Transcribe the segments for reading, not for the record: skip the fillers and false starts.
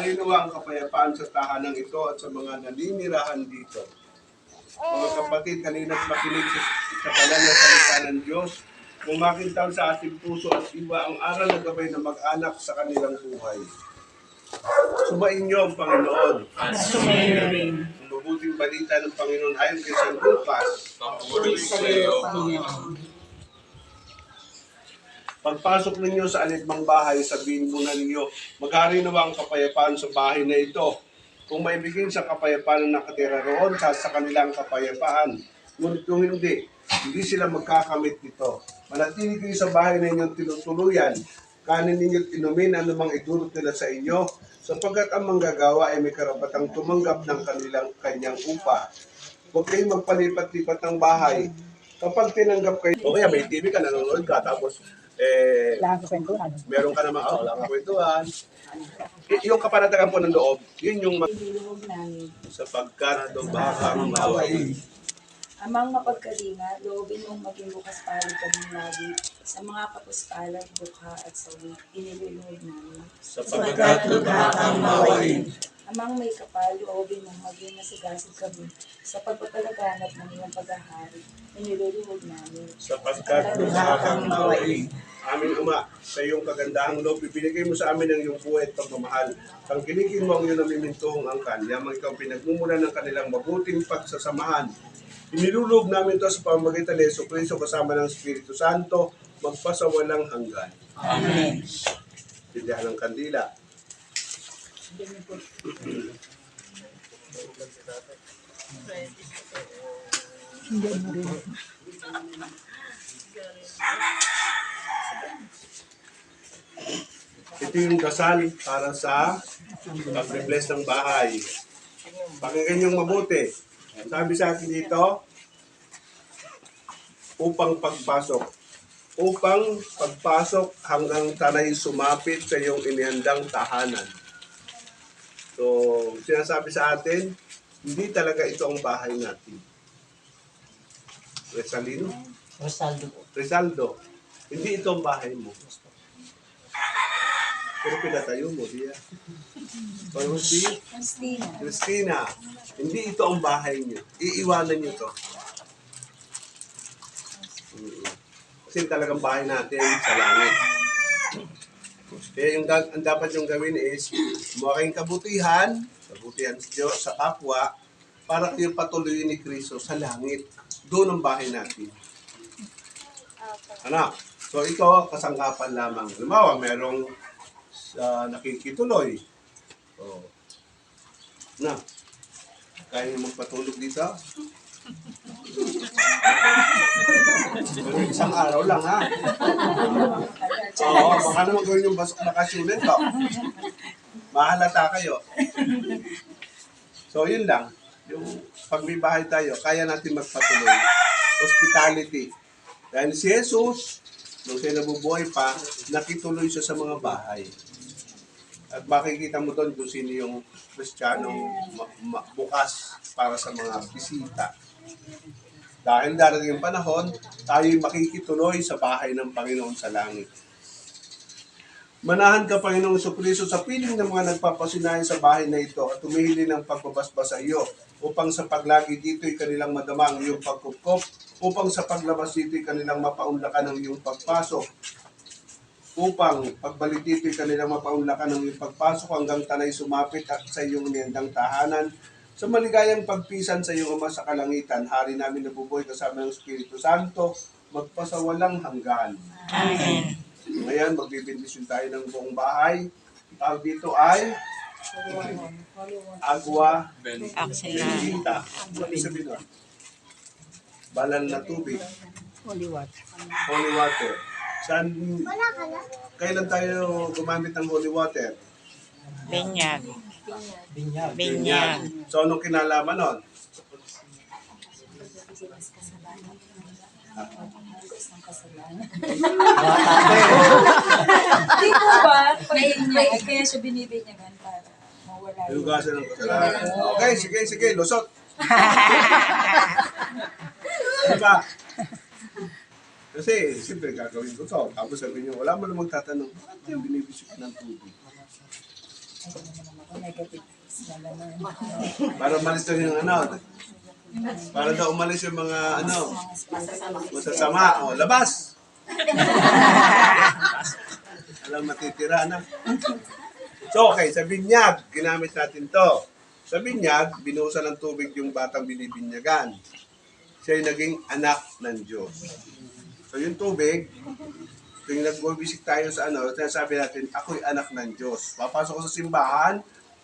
Maghari nawa ang kapayapaan sa tahanang ito at sa mga naninirahan dito. Mga kapatid, kanina't makinig sa kalan ng salita ng Diyos, kung makintaw sa ating puso at iba ang aral na gabay na mag-anak sa kanilang buhay. Sumain niyo ang Panginoon. Sumayin rin. Ang mabuting balita ng Panginoon ayon kay San Lucas. Pagpasok ninyo sa anitmang bahay, sabihin muna ninyo, maghari nawa ang kapayapaan sa bahay na ito. Kung maibigin sa kapayapaan na nakatira roon, sa kanilang kapayapaan. Ngunit kung hindi sila magkakamit nito. Manatili kayo sa bahay na inyong tinutuluyan, kanin ninyo't inumin anumang idulot nila sa inyo, sapagkat ang manggagawa ay may karapatang tumanggap ng kanyang upa. Huwag kayong magpalipat-lipat ng bahay. Kapag tinanggap kayo, o kaya may TV ka, nanonood ka, tapos meron ka naman, wala kang kwentuhan. Yung kapanatagan po ng loob, yun yung sapagkat bakang mawain. Amang mapagkalinga, loobin mong maging bukas palad kami lagi sa mga kapuspalan, dukha at sawi, iniluluhod namin. Sapagkat bakang mawain. Amang may kapal, loobin mong maging nasigasig kami sa pagpapalaganap ng iyong paghahari, iniluluhod namin. Sapagkat bakang mawain. Amin, Ama, sa iyong kagandahang loob, ibinigay mo sa amin ang iyong buhay at pagmamahal. Tangkilikin mo ang iyong namimintuhong angkan, yamang ikaw pinagmumula ng kanilang mabuting pagsasamahan. Inilulog namin ito sa pamamagitan ni Jesucristo kasama ng Espiritu Santo, magpasawalang hanggan. Amen. Tindihan ng kandila. Ito yung dasal para sa pag-bless ng bahay. Pakinggan niyong mabuti. Sabi sa atin dito, upang pagpasok hanggang tanay sumapit sa iyong inihandang tahanan. So, sinasabi sa atin, hindi talaga ito ang bahay natin. Rizaldo. Hindi ito ang bahay mo. Pero pinatayo mo, diya. Pero si Christina, hindi ito ang bahay niyo. Iiwanan niyo ito. Kasi talagang bahay natin sa langit. Kaya ang dapat yung gawin is, mukhang kabutihan sa Diyos, sa kapwa, para kayo patuloy ni Kristo sa langit. Doon ang bahay natin. Anak, so ito, kasangkapan lamang. Lumawa, merong nakikituloy. Oh. Na, kaya niyo magpatulog dito? Pero isang araw lang, ha? Oo, baka naman gawin yung bakasyonin to. Mahalata kayo. So, yun lang. Yung pag may bahay tayo, kaya natin magpatuloy. Hospitality. Dahil si Jesus, nung siya nabubuhay pa, nakituloy siya sa mga bahay. At makikita mo doon kung sino yung Kristiyanong bukas para sa mga bisita. Dahil darating yung panahon, tayo'y makikituloy sa bahay ng Panginoon sa langit. Manahan ka, Panginoong Jesucristo, sa piling ng mga nagpapasinaya sa bahay na ito at tumihili ng pagbabasbas sa iyo, upang sa paglagi dito'y kanilang madama ang iyong pagkupkop, upang sa paglabas dito'y kanilang mapaunlakan ang iyong pagpasok, upang pagbalik dito'y kanilang mapaunlakan ng iyong pagpasok hanggang tanay sumapit at sa iyong niandang tahanan, sa maligayang pagpisan sa iyong Ama sa kalangitan, hari namin nabubuhay kasama ng Espiritu Santo, magpasawalang hanggan. Amen. Ngayon, magbibindisyon tayo ng buong bahay. Tawag dito ay Agua Bendita. Ano sabihin nun? Banal na tubig. Holy water. Holy water. Saan, kailan tayo gumamit ng holy water? Binyag. So, anong kinalaman nun? Hindi po ba? Kaya siya binibinyagan para mawala yun. Hinugasan ng kasalanan. Okay, sige, lusot. Diba? Kasi, siyempre, gagawin ko to. Tapos sabihin niyo, wala mo namang tatanong, bakit yung binibisip ng tubig? negative na naman. Para umalis daw yung ano. Para daw umalis yung mga ano, masasama. O, labas! Alam, matitira na. So, okay, sa binyag, ginamit natin to. Sa binyag, binuhusan ng tubig yung batang binibinyagan. Siya yung naging anak ng Diyos. So, yung tubig, tuwing nag-visit tayo sa ano, sabi natin, ako'y anak ng Diyos. Papasok ko sa simbahan,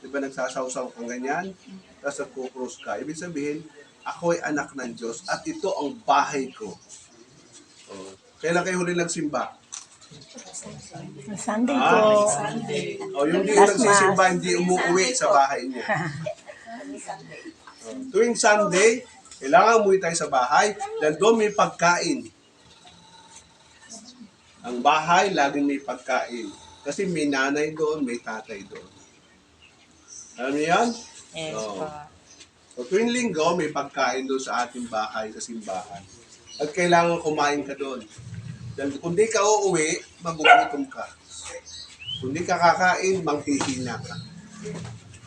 di ba nagsasawsaw kang ganyan, tapos nagkukrus ka. Ibig sabihin, ako'y anak ng Diyos at ito ang bahay ko. Oh. Kailan kayo huli nagsimba? Sunday po. O yung di nagsisimba, hindi umuwi sa bahay niya. Tuwing Sunday, kailangan umuwi tayo sa bahay dahil doon may pagkain. Ang bahay, laging may pagkain. Kasi may nanay doon, may tatay doon. Alam niyo yan? Yes Oo. po. So tuwing linggo, may pagkain doon sa ating bahay, sa simbahan. At kailangan kumain ka doon. Dahil kung di ka uuwi, magugutom ka. Kung di ka kakain, manghihina ka.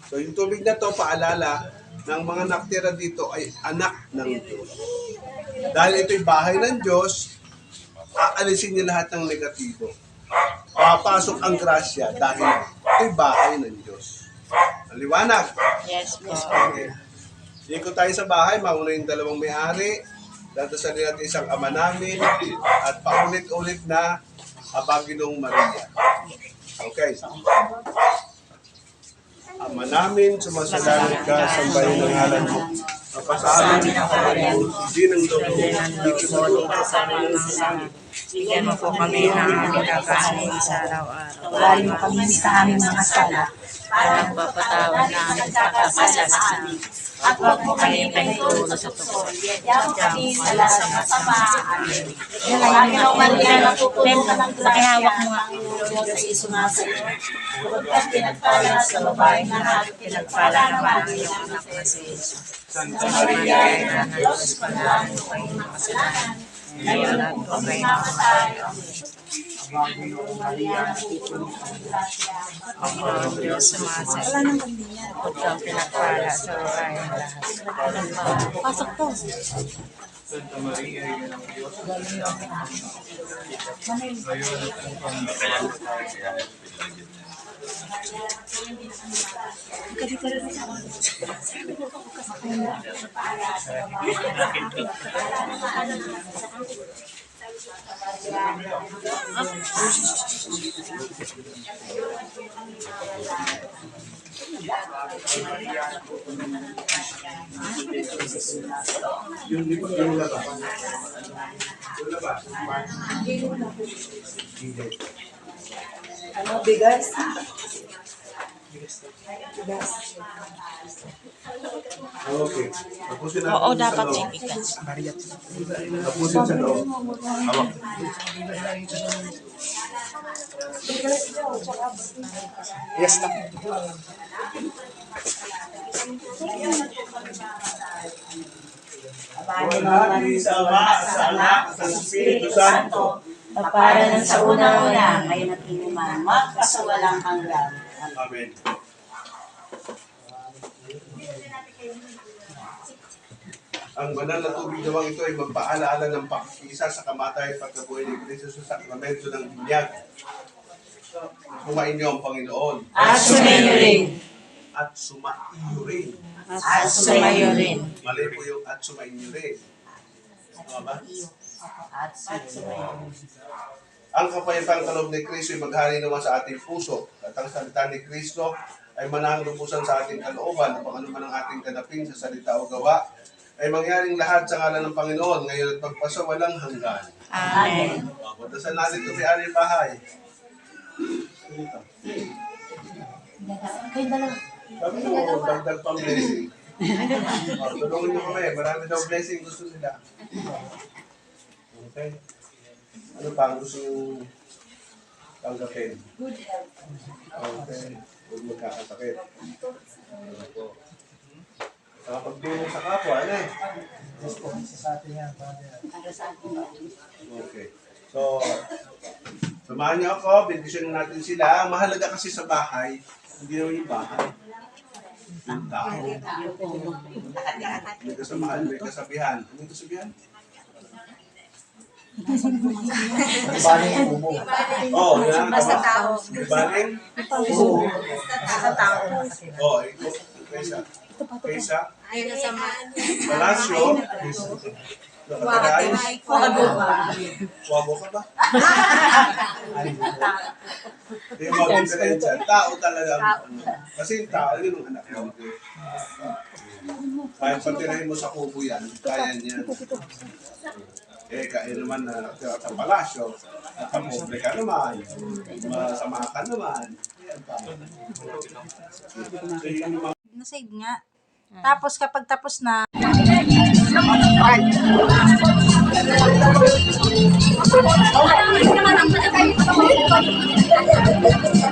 So yung tubig na to, paalala, ng mga naktira dito ay anak ng Diyos. Dahil ito'y bahay ng Diyos, aalisin niya lahat ng negatibo. Papasok ang grasya dahil ito'y bahay ng Diyos. Maliwanag. Yes po. Okay. Ikot tayo sa bahay, mauna yung dalawang may-ari, dadasalin natin isang ama namin, at paulit-ulit na Abaginong Maria. Okay. Ama namin, sumasalangit ka, sambahin ng ngalan mo. Mapasahalin ang kapalit mo, hindi ng loob mo, dito sa lupa. Bigyan mo po kami ng aming kakanin sa araw-araw. Tuwarin mo kami sa aming mga sala. Walang papatawad na aming kakasala sa amin. At huwag mo kami pagtulo sa tukol. Yaw kami sa lahat ng masama. Amen. Panginoong Maria, natutunan ng Pakihawak mo nga. Diyos ay sumasayo. Huwag kang pinagpala sa babaeng lahat. Pinagpala naman ang iyong anak na si Jesus. Santa Maria, Ina ng Diyos, Panalangin ko kayo ng kasalanan. Ngayon at kung may mamatay. Ako, Diyos, sumasayo. Huwag kang pinagpala sa babaeng lahat. Pasok to. Santa Maria, ina ng Diyos, ngayon at kung kami Yung labas. Yung labas. Ano, bigas? Okay. Tapusin natin Oo, sa dapat loob. may bigas. Tapusin sa loob. Hawak. Yes, na. Nabi sa Ama, sa Anak, sa Espiritu Santo. Para ng sa una-una, ngayon at inuman, magkasawalang hanggan. Amen. Ang banal na tubig nawang ito ay magpaalaala ng pakikisa sa kamatayan at pagkabuhay ni Kristo sa sakramento ng binyag. Kumain niyo ang Panginoon. At sumayo rin. At sumaiyo rin. At sumayo rin. Mali po yung at sumaiyo rin. Tama ba? At sumayo rin. Ang kapayapang kaloob ni Kristo ay maghari naman sa ating puso. At ang salita ni Kristo ay manahang lubusan sa ating kalooban upang ano man ang ating ganapin sa salita o gawa ay mangyaring lahat sa ngalan ng Panginoon ngayon at magpasawalang hanggan. Amen. Pagdasan natin ito may-ari bahay. Dito. Kayo dalawa. Sabi mo, dagdag pang blessing. Tulungan nyo kami. Marami daw blessing gusto nila. Okay. Ano pa ang gusto nyo tanggapin? Good health. Okay. Huwag magkakasakit. Ano po? Pagtulong sa kapwa, ano eh? Para sa atin. Okay. So, samahan niyo ako, bendisyon natin sila. Ang mahalaga kasi sa bahay, Hindi naman yung bahay. Yung tao. May kasamahan, may kasabihan. Ano yung kasabihan? Oo, yan. Basta tao. Ibaling? Sa tao. Oo, ito. Kaysa Ayun na sa palasyo. Nakataray. Wago ka ba? Yung mga diferensya. Tao talaga. Kasi yung tao, yun ang anak mo. Kahit patirahin mo sa kubo yan, kaya niyan. Eh, kaya naman na sa palasyo, nakapobre ka naman, masama ka naman. Yan pa. So, yun yung mga Na-save nga. Tapos kapag tapos na, Okay.